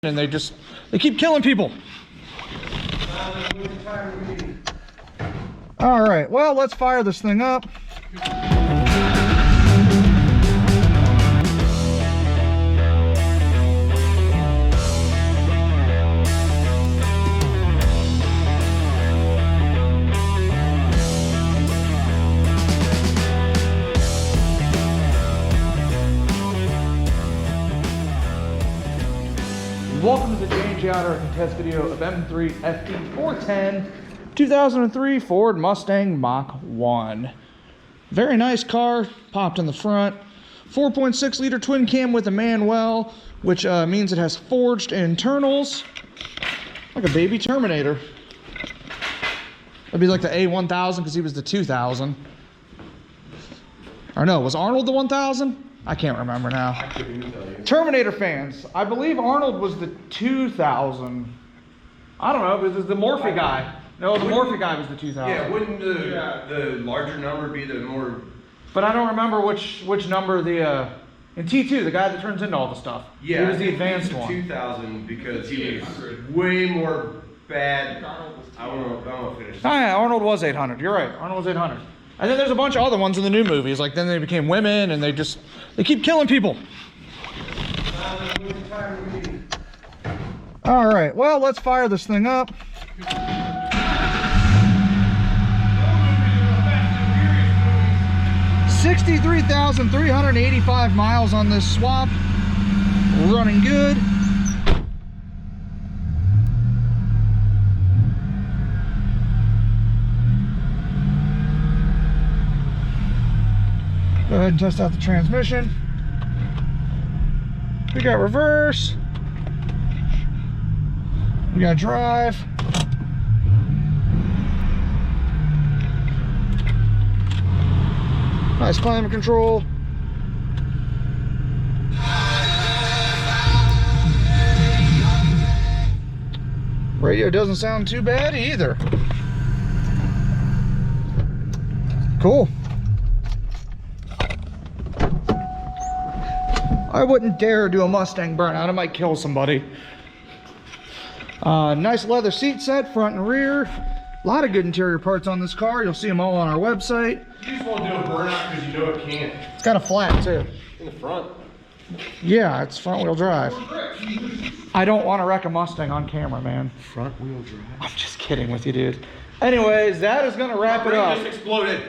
and they keep killing people. All right, well, let's fire this thing up. Welcome to the J&J Auto Wrecking test video of M3FD410 2003 Ford Mustang Mach1. Very nice car, popped in the front. 4.6 liter twin cam with a manual, which means it has forged internals. Like a baby Terminator. That'd be like the A1000 because he was the 2000. Or no, was Arnold the 1000? I can't remember now. I couldn't even tell you. Terminator fans, I believe Arnold was the 2000. I don't know, it was the Morphe guy. No, the Morphe guy was the 2000. Yeah, wouldn't the larger number be the more... But I don't remember which number the... in T2, the guy that turns into all the stuff. Yeah, he was the advanced one. 2000 because he was way more bad. I don't know finish. Oh yeah, Arnold was 800. You're right, Arnold was 800. And then there's a bunch of other ones in the new movies. Like then they became women and they keep killing people. All right, well, let's fire this thing up. $63,385 miles on this swap. Running good. Go ahead and test out the transmission. We got reverse. We got drive. Nice climate control. Radio doesn't sound too bad either. Cool. I wouldn't dare do a Mustang burnout. I might kill somebody. Nice leather seat set, front and rear. A lot of good interior parts on this car. You'll see them all on our website. You just want to do a burnout because you know it can't. It's got a flat too. In the front. Yeah, it's front wheel drive. I don't want to wreck a Mustang on camera, man. Front wheel drive? I'm just kidding with you, dude. Anyways, that is going to wrap it up. Just exploded.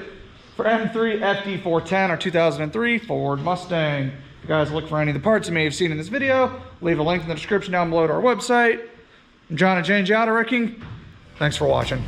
For M3FD410 or 2003 Ford Mustang. If you guys look for any of the parts you may have seen in this video, leave a link in the description down below to our website. I'm John at J&J Auto Wrecking. Thanks for watching.